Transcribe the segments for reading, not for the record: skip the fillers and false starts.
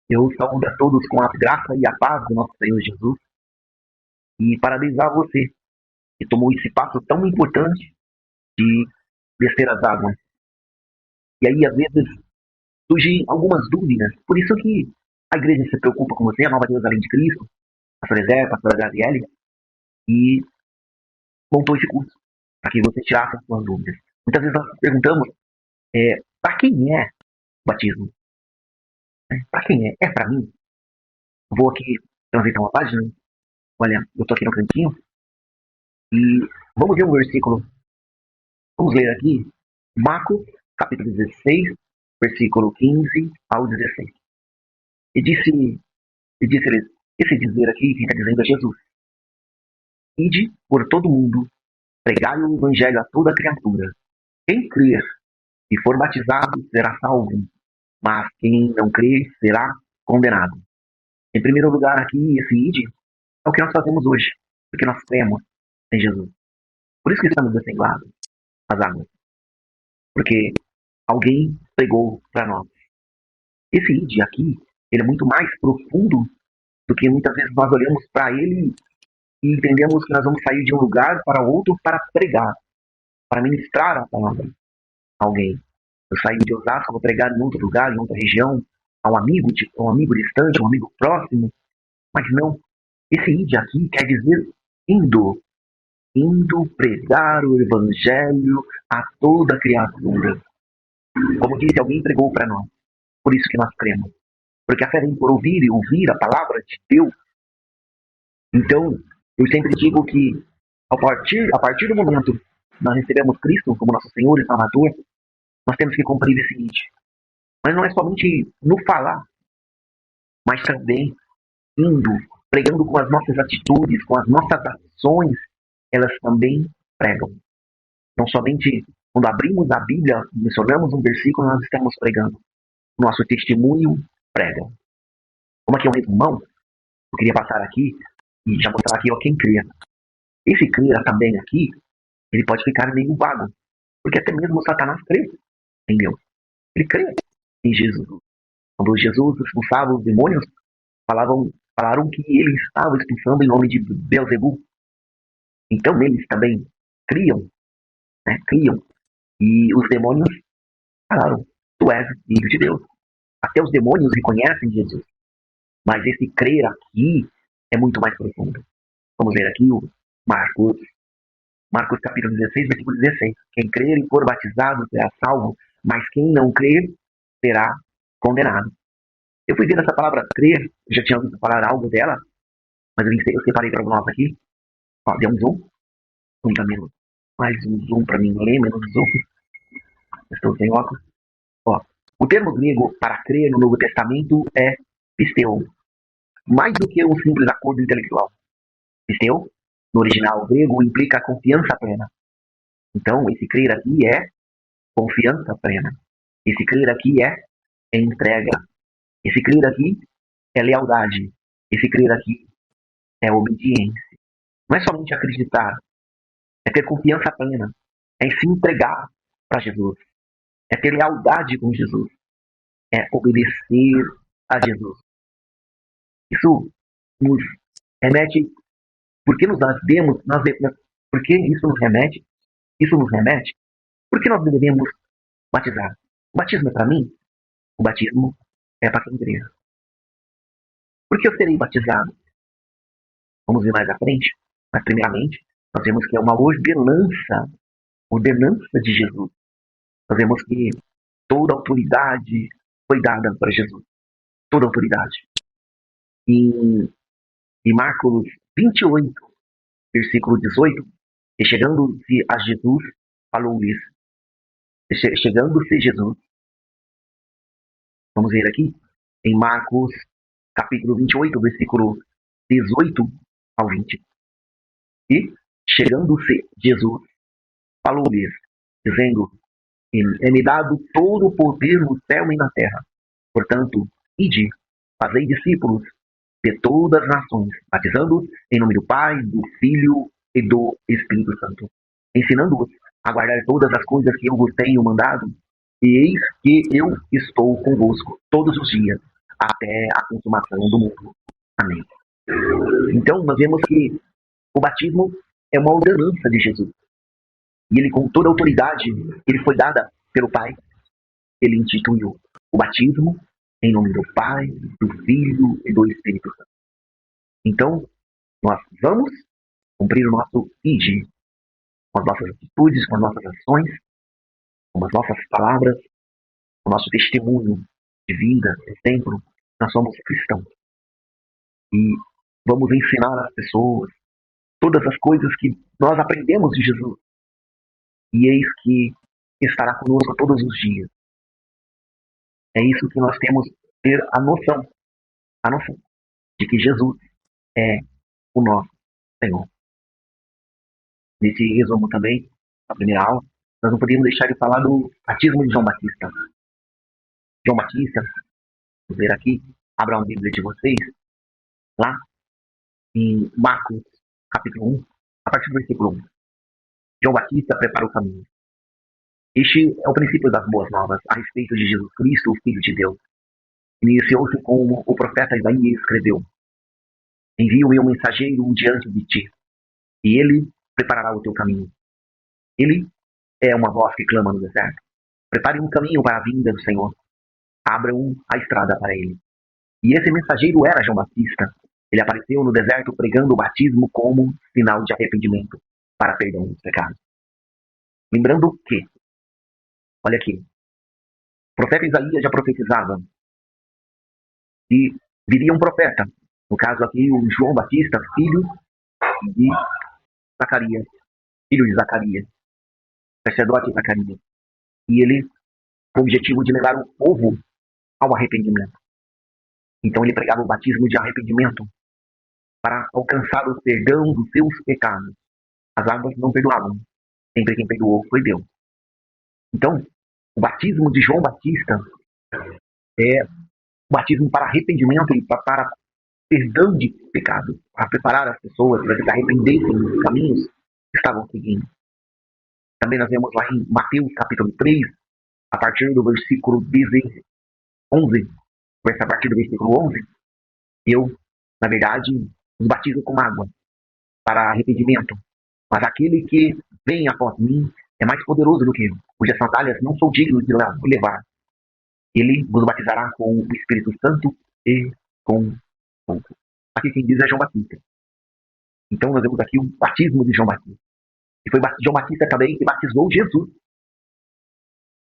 Eu saúdo a todos com a graça e a paz do nosso Senhor Jesus e parabenizar você que tomou esse passo tão importante de descer as águas. E aí, às vezes, surgem algumas dúvidas. Por isso que a igreja se preocupa com você, a Nova Deus Além de Cristo, a pastora Zé, a pastora Gabriele, e montou esse curso para que você tirasse as suas dúvidas. Muitas vezes nós perguntamos para quem é o batismo? Para quem é? É para mim? Vou aqui transitar uma página. Olha, eu estou aqui no cantinho e vamos ver um versículo. Vamos ler aqui Marcos, capítulo 16, versículo 15 ao 16. E disse-lhes, esse dizer aqui, quem está dizendo é Jesus. Ide por todo mundo, pregai o evangelho a toda criatura. Quem crer e for batizado será salvo, mas quem não crer será condenado. Em primeiro lugar aqui, esse ide é o que nós fazemos hoje, porque nós cremos em Jesus. Por isso que estamos descendo as águas. Porque alguém pregou para nós. Esse id aqui, ele é muito mais profundo do que muitas vezes nós olhamos para ele e entendemos que nós vamos sair de um lugar para outro para pregar, para ministrar a palavra a alguém. Eu saí de Osasco, vou pregar em outro lugar, em outra região, a um amigo distante, a um amigo próximo, mas não. Esse id aqui quer dizer indo pregar o evangelho a toda criatura. Como disse, alguém pregou para nós. Por isso que nós cremos. Porque a fé vem por ouvir e ouvir a palavra de Deus. Então, eu sempre digo que a partir do momento que nós recebemos Cristo como nosso Senhor e Salvador, nós temos que cumprir esse id. Mas não é somente no falar, mas também indo, pregando com as nossas atitudes, com as nossas ações, elas também pregam. Não somente quando abrimos a Bíblia, mencionamos um versículo, nós estamos pregando. Nosso testemunho prega. Como aqui é um resumão, eu queria passar aqui e já mostrar aqui, ó, quem cria. Esse crer também aqui, ele pode ficar meio vago, porque até mesmo Satanás crê em Deus. Ele crê em Jesus. Quando Jesus expulsava os demônios, falaram que ele estava expulsando em nome de Beelzebul. Então eles também criam, né? Criam. E os demônios falaram, tu és filho de Deus. Até os demônios reconhecem Jesus. Mas esse crer aqui é muito mais profundo. Vamos ver aqui o Marcos capítulo 16, versículo 16. Quem crer e for batizado será salvo, mas quem não crer será condenado. Eu fui ver essa palavra crer, já tinha ouvido falar algo dela, mas eu separei para nós aqui. Ó, deu um zoom. Menos. Mais um zoom para mim ler, menos zoom. Estou sem óculos. Ó, o termo grego para crer no Novo Testamento é pisteu. Mais do que um simples acordo intelectual. Pisteu, no original grego, implica confiança plena. Então, esse crer aqui é confiança plena. Esse crer aqui é entrega. Esse crer aqui é lealdade. Esse crer aqui é obediência. Não é somente acreditar, é ter confiança plena, é se entregar para Jesus, é ter lealdade com Jesus, é obedecer a Jesus. Isso nos remete, porque nós devemos, porque isso nos remete, porque nós devemos batizar. O batismo é para mim, o batismo é para quem crê. Por que eu serei batizado? Vamos ver mais à frente, mas primeiramente nós vemos que é uma ordenança de Jesus. Nós vemos que toda autoridade foi dada para Jesus. Toda autoridade. Em Marcos 28, versículo 18, e chegando-se a Jesus, falou-lhes. Chegando-se Jesus. Vamos ver aqui, em Marcos, capítulo 28, versículo 18 ao 20. E, chegando-se Jesus, falou-lhes, dizendo, é-me dado todo o poder no céu e na terra. Portanto, ide, fazei discípulos de todas as nações, batizando-os em nome do Pai, do Filho e do Espírito Santo, ensinando-os a guardar todas as coisas que eu vos tenho mandado, e eis que eu estou convosco todos os dias, até a consumação do mundo. Amém. Então, nós vemos que o batismo é uma ordenança de Jesus. E ele, com toda a autoridade, ele foi dada pelo Pai. Ele instituiu o batismo em nome do Pai, do Filho e do Espírito Santo. Então, nós vamos cumprir o nosso ID, com as nossas atitudes, com as nossas ações, com as nossas palavras, com o nosso testemunho de vida, exemplo. Nós somos cristãos. E vamos ensinar às pessoas todas as coisas que nós aprendemos de Jesus. E eis que estará conosco todos os dias. É isso que nós temos que ter a noção de que Jesus é o nosso Senhor. Nesse resumo também, na primeira aula, nós não podíamos deixar de falar do batismo de João Batista. João Batista, vou ver aqui, abra uma Bíblia de vocês, lá em Marcos, capítulo 1, a partir do versículo 1. João Batista prepara o caminho. Este é o princípio das boas novas a respeito de Jesus Cristo, o Filho de Deus. Iniciou-se como o profeta Isaías escreveu: envio eu um mensageiro diante de ti, e ele preparará o teu caminho. Ele é uma voz que clama no deserto: prepare um caminho para a vinda do Senhor. Abram a estrada para ele. E esse mensageiro era João Batista. Ele apareceu no deserto pregando o batismo como sinal de arrependimento para perdão dos pecados. Lembrando que, olha aqui, o profeta Isaías já profetizava que viria um profeta, no caso aqui o João Batista, filho de Zacarias, sacerdote Zacarias. E ele, com o objetivo de levar o povo ao arrependimento. Então ele pregava o batismo de arrependimento para alcançar o perdão dos seus pecados. As águas não perdoavam. Sempre quem perdoou foi Deus. Então, o batismo de João Batista é o batismo para arrependimento e para perdão de pecados, para preparar as pessoas para que se arrependessem dos caminhos que estavam seguindo. Também nós vemos lá em Mateus capítulo 3, a partir do versículo 11, a partir do versículo 11, eu, na verdade, os batizo com água para arrependimento. Mas aquele que vem após mim é mais poderoso do que eu, cujas sandálias não sou digno de levar. Ele vos batizará com o Espírito Santo e com fogo. Aqui quem diz é João Batista. Então nós vemos aqui o batismo de João Batista. E foi João Batista também que batizou Jesus.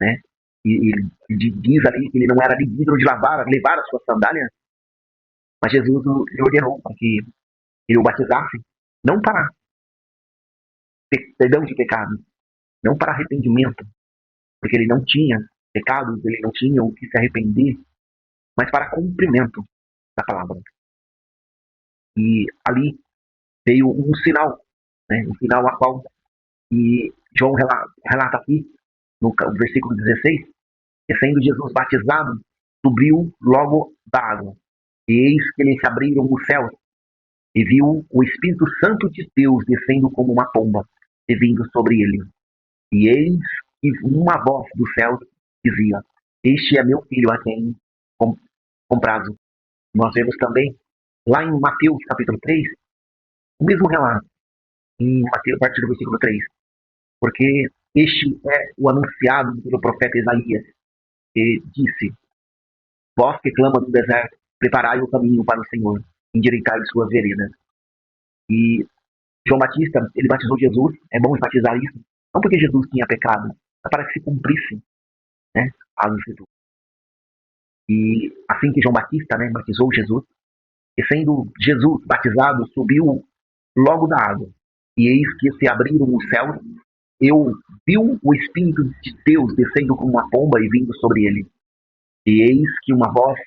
Né? E diz ali que ele não era digno de levar as suas sandálias, mas Jesus lhe ordenou para que ele o batizasse, não para perdão de pecados, não para arrependimento, porque ele não tinha pecados, ele não tinha o que se arrepender, mas para cumprimento da palavra. E ali veio um sinal, né? Um sinal a qual e João relata aqui, no versículo 16, que sendo Jesus batizado, subiu logo da água. E eis que lhe se abriram os céus, e viu o Espírito Santo de Deus descendo como uma pomba, e vindo sobre ele. E eis que uma voz do céu dizia: este é meu filho a quem comprazo. Nós vemos também, lá em Mateus capítulo 3, o mesmo relato, em Mateus, a partir do versículo 3. Porque este é o anunciado pelo profeta Isaías, que disse: vós que clama no deserto, preparai o caminho para o Senhor, endireitai suas veredas. E João Batista, ele batizou Jesus, é bom enfatizar isso, não porque Jesus tinha pecado, mas para que se cumprisse, né, as escrituras. E assim que João Batista, né, batizou Jesus, e sendo Jesus batizado, subiu logo da água, e eis que se abriram os céus, eu vi o Espírito de Deus descendo como uma pomba e vindo sobre ele. E eis que uma voz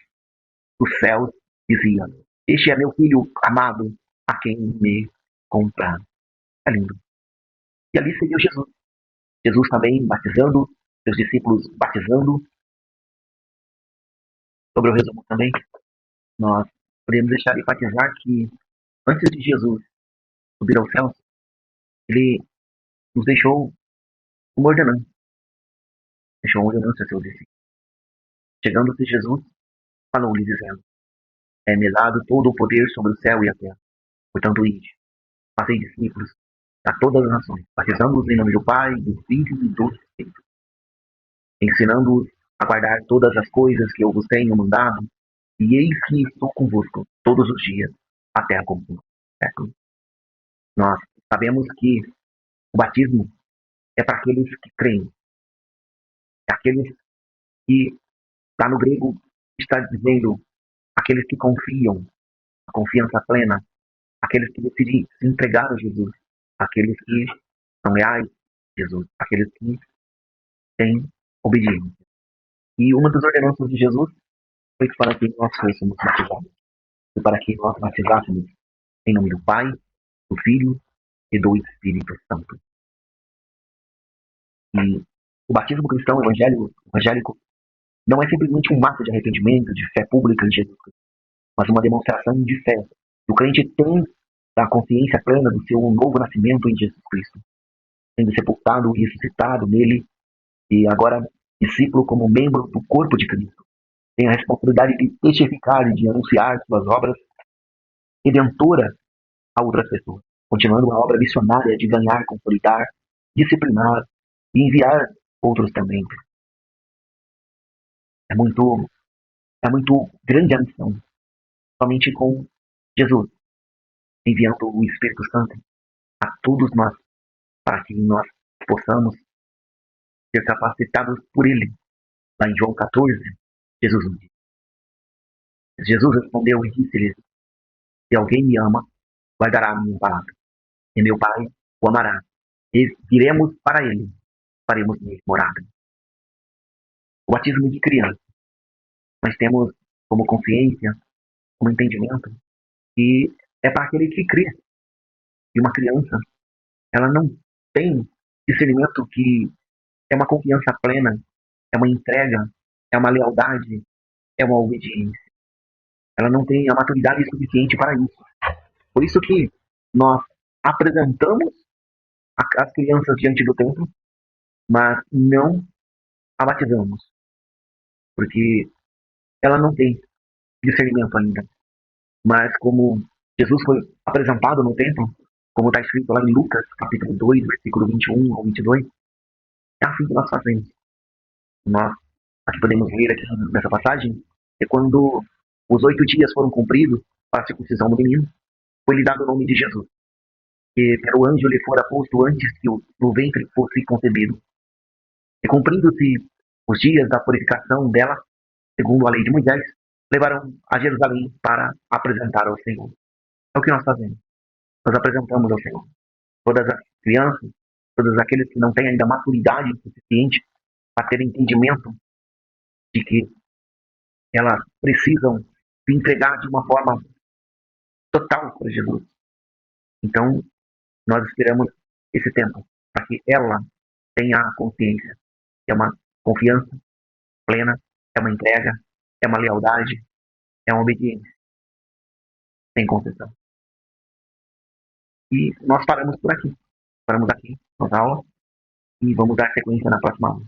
do céu dizia: este é meu filho amado, a quem me comprar. É lindo. E ali seguiu Jesus. Jesus também batizando, seus discípulos batizando. Sobre o resumo também, nós podemos deixar de enfatizar que antes de Jesus subir aos céus, ele nos deixou uma ordenança. Deixou uma ordenança a seus discípulos. Chegando-se Jesus, falou-lhe dizendo: é-me dado todo o poder sobre o céu e a terra. Portanto, ide, fazei discípulos a todas as nações, batizando-os em nome do Pai, do Filho e do Espírito, ensinando-os a guardar todas as coisas que eu vos tenho mandado, e eis que estou convosco todos os dias, até a conclusão do século. Nós sabemos que o batismo é para aqueles que creem, é aqueles que, lá no grego, está dizendo aqueles que confiam, a confiança plena, aqueles que decidem se entregar a Jesus, aqueles que são leais a Jesus, aqueles que têm obediência. E uma das ordenanças de Jesus foi para que nós fôssemos batizados, foi para que nós batizássemos em nome do Pai, do Filho e do Espírito Santo. E o batismo cristão evangélico não é simplesmente um ato de arrependimento, de fé pública em Jesus Cristo, mas uma demonstração de fé. O crente tem a consciência plena do seu novo nascimento em Jesus Cristo, sendo sepultado e ressuscitado nele, e agora discípulo como membro do corpo de Cristo. Tem a responsabilidade de testificar e de anunciar suas obras redentoras a outras pessoas, continuando a obra missionária de ganhar, consolidar, disciplinar e enviar outros também. É muito, é muito grande a missão, somente com Jesus, enviando o Espírito Santo a todos nós, para que nós possamos ser capacitados por Ele. Lá em João 14, Jesus nos disse. Jesus respondeu e disse-lhes: se alguém me ama, guardará a minha palavra, e meu Pai o amará, e viremos para Ele, faremos nele morada. O batismo de criança. Nós temos como consciência, como entendimento, que é para aquele que crê. E uma criança, ela não tem discernimento que é uma confiança plena, é uma entrega, é uma lealdade, é uma obediência. Ela não tem a maturidade suficiente para isso. Por isso que nós apresentamos as crianças diante do templo, mas não a batizamos, porque ela não tem discernimento ainda. Mas como Jesus foi apresentado no templo, como está escrito lá em Lucas, capítulo 2, versículo 21 ou 22, é assim que nós fazemos. Nós aqui podemos ler aqui nessa passagem, é quando os 8 dias foram cumpridos para a circuncisão do menino, foi-lhe dado o nome de Jesus, que pelo anjo lhe fora posto antes que no ventre fosse concebido. E cumprindo-se os dias da purificação dela, segundo a lei de Moisés, levaram a Jerusalém para apresentar ao Senhor. É o que nós fazemos. Nós apresentamos ao Senhor. Todas as crianças, todos aqueles que não têm ainda maturidade suficiente para ter entendimento de que elas precisam se entregar de uma forma total para Jesus. Então, nós esperamos esse tempo para que ela tenha a consciência. É uma confiança plena, é uma entrega, é uma lealdade, é uma obediência, sem concessão. E nós paramos por aqui. Paramos aqui, nossa aula, e vamos dar sequência na próxima aula.